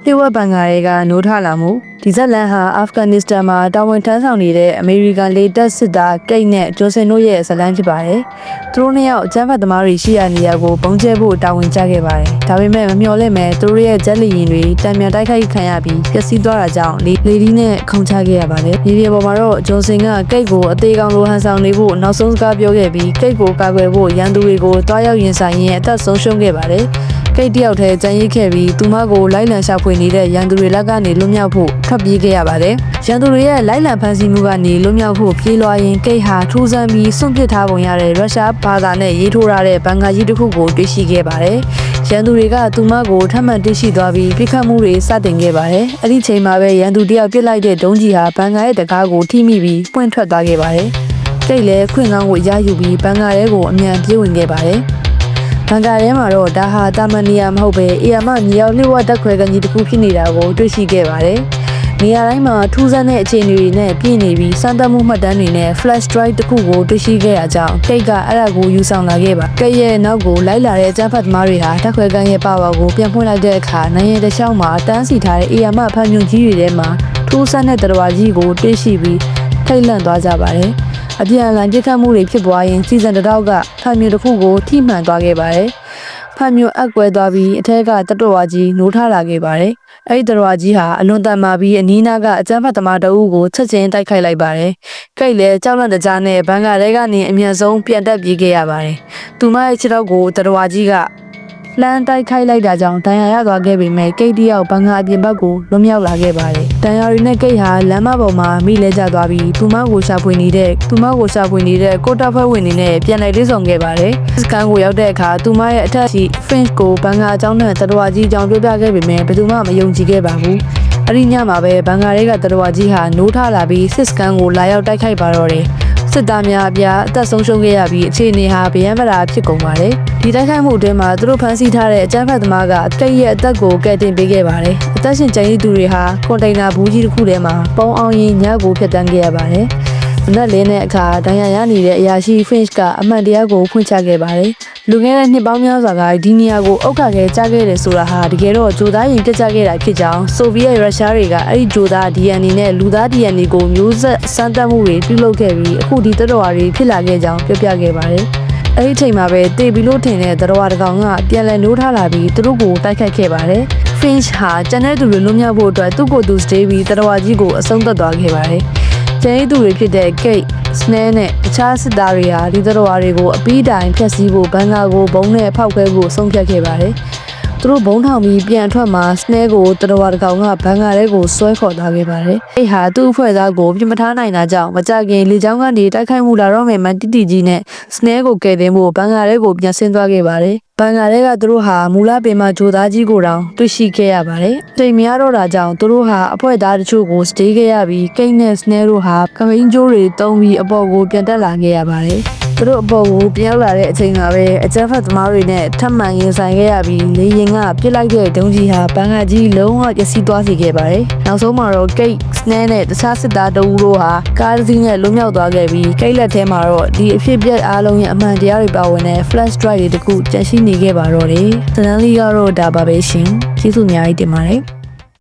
လျှို့ဝှက်ဘန်ကာတွေကနိုးထလာမှုဒီဇက်လန်ဟာအာဖဂန်နစ္စတန်မှာတာဝန်ထမ်းဆောင်နေတဲ့အမေရိကန်လေတပ်စစ်သားကိတ်နဲ့ဂျိုဆင်တို့ရဲ့ဇလန်းဖြစ်ပါတယ်။သူတို့နှစ်ယောက်အကြမ်းဖက်သမားတွေရှိရာနေရာကိုပုံကျဲဖို့တာဝန်ကျခဲ့ပါတယ်။ဒါပေမဲ့မမျှော်လင့်မဲ့သူတို့ရဲ့ဂျက်လီရင်တွေတံမြန်တိုက်ခိုက်ခံရပြီးပျက်စီးသွားတာကြောင့်လေဒီနဲ့ခုန်ချခဲ့ရပါတယ်။မြေပေါ်မှာတော့ဂျိုဆင်ကကိတ်ကိုအသေးကောင်လိုဟန်ဆောင်နေဖို့နောက်ဆုံးစကားပြောခဲ့ပြီးကိတ်ကိုကာကွယ်ဖို့ရန်သူတွေကိုတွားရောက်ရင်ဆိုင်ရင်အသက်ဆုံးရှုံးခဲ့ပါတယ်။ကိတ်တယောက်တည်းကြံရိတ်ခဲ့ပြီးသူမကိုလိုက်လံရှာဖွေနေတဲ့ရန်သူတွေလက်ကနေလွတ်မြောက်ဖို့ထွက်ပြေးခဲ့ရပါတယ်။ရန်သူတွေရဲ့လိုက်လံဖမ်းဆီးမှုကနေလွတ်မြောက်ဖို့ပြေးလွှားရင်ကိတ်ဟာထူးဆန်းပြီးစွန့်ပစ်ထားပုံရတဲ့ရုရှားဘာသာနဲ့ရေးထိုးထားတဲ့ဘန်ကာကြီးတစ်ခုကိုတွေ့ရှိခဲ့ပါတယ်။ရန်သူတွေကသူမကိုထပ်မံတွေ့ရှိသွားပြီးပြစ်ခတ်မှုတွေစတင်ခဲ့ပါတယ်။အဲ့ဒီချိန်မှာပဲရန်သူတယောက်ပစ်လိုက်တဲ့ဒုံးကြီးဟာဘန်ကာရဲ့တကားကိုထိမိပြီးပွင့်ထွက်သွားခဲ့ပါတယ်။ကိတ်လည်းခွင့်ကောင်းကိုရယူပြီးဘန်ကာရဲကိုအမြန်ပြေးဝင်ခဲ့ပါတယ်။ဘန်ကာထဲမှာတော့ဒါဟာတာမန်နီယာမဟုတ်ပဲအေယာမမြေရောက်လျှို့ဝှက်တက်ခွဲကန်ကြီးတစ်ခုဖြစ်နေတာကိုတွေ့ရှိခဲ့ပါတယ်။နေရာတိုင်းမှာထူးဆန်းတဲ့အခြေအနေတွေနဲ့ပြည့်နေပြီးစမ်းသပ်မှုမှတ်တမ်းတွေနဲ့ flash drive တစ်ခုကိုတွေ့ရှိခဲ့တာကြောင့်ကိတ်ကအဲ့ဒါကိုယူဆောင်လာခဲ့ပါ။ကိတ်ရဲ့နောက်ကိုလိုက်လာတဲ့အကြမ်းဖက်သမားတွေဟာတက်ခွဲကန်ရဲ့ပါဝါကိုပြန်ဖွင့်လိုက်တဲ့အခါနိုင်ရတဲ့ချောင်းမှာတန်းစီထားတဲ့အေယာမဖမ်းမြုံကြီးတွေထဲမှာထူးဆန်းတဲ့တရားကြီးကိုတွေ့ရှိပြီးထိတ်လန့်သွားကြပါတယ်။အပြန်အလှန်ပြစ်ခတ်မှုတွေဖြစ်ပွားရင်စီဇန်တတောက်ကဖမ်းမြုံတစ်ခုကိုထိမှန်သွားခဲ့ပါတယ်။ဖမ်းမြုံအက်ကွဲသွားပြီးအထက်ကတတော်ဝါကြီးနိုးထလာခဲ့ပါတယ်။အဲဒီတတော်ဝါကြီးဟာအလွန်တန်မာပြီးအနီးနားကအကြမ်းဖက်သမားတအုပ်ကိုချက်ချင်းတိုက်ခိုက်လိုက်ပါတယ်။ကိတ်လည်းကြောက်လန့်တကြားနဲ့ဘန်ကာထဲကနေအမြန်ဆုံးပြန်တက်ပြေးခဲ့ရပါတယ်။သူမရဲ့ခြေထောက်ကိုတတော်ဝါကြီးကလှမ်းတိုက်ခိုက်လိုက်တာကြောင့်ဒဏ်ရာရသွားခဲ့ပေမဲ့ကိတ်တယောက်ဘန်ကာအပြင်ဘက်ကိုလွတ်မြောက်လာခဲ့ပါတယ်။ဒဏ်ရာတွေနဲ့ကိတ်ဟာလမ်းမပေါ်မှာမိလဲကျသွားပြီးသူမကိုရှာဖွေနေတဲ့ကိုတာဖွဲ့ဝင်တွေနဲ့ပြန်လည်တွေ့ဆုံခဲ့ပါတယ်။စကန်ကိုရောက်တဲ့အခါသူမရဲ့အထက်ရှိ Finch ကိုဘန်ကာအကြောင်းနဲ့တတော်ဝါကြီးအကြောင်းပြောပြခဲ့ပေမဲ့ဘယ်သူမှမယုံကြည်ခဲ့ပါဘူး။အဲ့ဒီညမှာပဲဘန်ကာတွေကတတော်ဝါကြီးဟာနိုးထလာပြီးစစ်စကန်ကိုလာရောက်တိုက်ခိုက်ပါတော့တယ်။စစ်သားများအပြားအသက်ဆုံးရှုံးခဲ့ရပြီးအခြေအနေဟာဗျံပရာဖြစ်ကုန်ပါတယ်။ဒီတိုက်ခိုက်မှုအတွင်းမှာသူတို့ဖမ်းဆီးထားတဲ့အကြမ်းဖက်သမားကတိတ်ရဲ့အသက်ကိုကယ်တင်ပေးခဲ့ပါတယ်။အသက်ရှင်ကျန်ရည်သူတွေဟာကွန်တိန်နာဘူးကြီးတစ်ခုထဲမှာပုံအောင်ရင်ညကိုဖျက်ဆီးခဲ့ရပါတယ်။မနက်လင်းတဲ့အခါဒဏ်ရာရနေတဲ့အရာရှိ Finch ကအမှန်တရားကိုဖွင့်ချခဲ့ပါတယ်။လူငယ်တဲ့နှစ်ပေါင်းများစွာကဒီနေရာကိုအုတ်ခါခဲကြားခဲ့တယ်ဆိုတာဟာတကယ်တော့ဂျိုသားရင်ပြတ်ကျခဲ့တာဖြစ်ကြောင်းဆိုဗီယက်ရုရှားတွေကအဲ့ဒီဂျိုသား DNA နဲ့လူသား DNA ကိုမျိုးဆက်စမ်းသပ်မှုတွေပြုလုပ်ခဲ့ပြီးအခုဒီတော်တော်တွေဖြစ်လာခဲ့ကြောင်းပြောပြခဲ့ပါတယ်။အဲ့ဒီချိန်မှာပဲတေဘီလို့ထင်တဲ့တော်တစ်ကောင်ကပြန်လည်နိုးထလာပြီးသူတို့ကိုတိုက်ခိုက်ခဲ့ပါတယ်။ Finch ဟာကျန်တဲ့သူတွေလွတ်မြောက်ဖို့အတွက်သူ့ကိုယ်သူစတေးပြီးတော်ကြီးကိုအဆုံးသတ်သွားခဲ့ပါတယ်။ကျန်တဲ့သူတွေဖြစ်တဲ့ Kate, Snare နဲ့အခြားစစ်သားတွေဟာဒီတော်တွေကိုအပီးတိုင်ဖျက်ဆီးဖို့ဘန်ကာကိုဘုံနဲ့ဖောက်ခွဲဖို့ဆုံးဖြတ်ခဲ့ပါတယ်။သူတို့ဘုံထောင်ပြီးပြန်ထွက်မှာ Snare ကိုတော်တစ်ကောင်ကဘန်ကာထဲကိုဆွဲခေါ်သွားခဲ့ပါတယ်။အဲ့ဟာသူ့အဖွဲ့သားကိုပြင်မထားနိုင်တာကြောင့်မကြခင်လေကြောင်းကနေတိုက်ခိုက်မှုလာတော့မယ်မန်တီတီကြီးနဲ့ Snare ကိုကယ်တင်ဖို့ဘန်ကာထဲကိုပြန်ဆင်းသွားခဲ့ပါတယ်။ဘန်ကာထဲကသူတို့ဟာမူလပင်မဂျိုသားကြီးကိုတောင်တွေ့ရှိခဲ့ရပါတယ်။ချိန်မရတော့တာကြောင့်သူတို့ဟာအဖွဲ့သားတချို့ကိုစတေးခဲ့ရပြီးကိတ်နဲ့ Snare တို့ဟာကမိန်းကျိုးတွေတုံးပြီးအပေါ်ကိုပြန်တက်လာခဲ့ရပါတယ်။သူတို့အပေါ်ကိုပြန်ရောက်လာတဲ့အချိန်မှာပဲအကြမ်းဖက်သမားတွေနဲ့ထပ်မံရင်ဆိုင်ခဲ့ရပြီးလေရင်ကပြစ်လိုက်တဲ့ဒုံးကြီးဟာဘန်ကာကြီးလုံးဝပျက်စီးသွားစေခဲ့ပါတယ်။နောက်ဆုံးမှာတော့ Kate, Snare နဲ့တခြားစစ်သားတအုပ်တို့ဟာကားတစ်စီးနဲ့လွတ်မြောက်သွားခဲ့ပြီးကိတ်လက်ထဲမှာတော့ဒီအဖြစ်အပျက်အားလုံးရဲ့အမှန်တရားတွေပါဝင်တဲ့ flash drive တွေတခုကျန်ရှိနေခဲ့ပါတော့တယ်။ဇလန်လီကတော့ဒါပါပဲရှင်။ကျေးဇူးအများကြီးတင်ပါတယ်။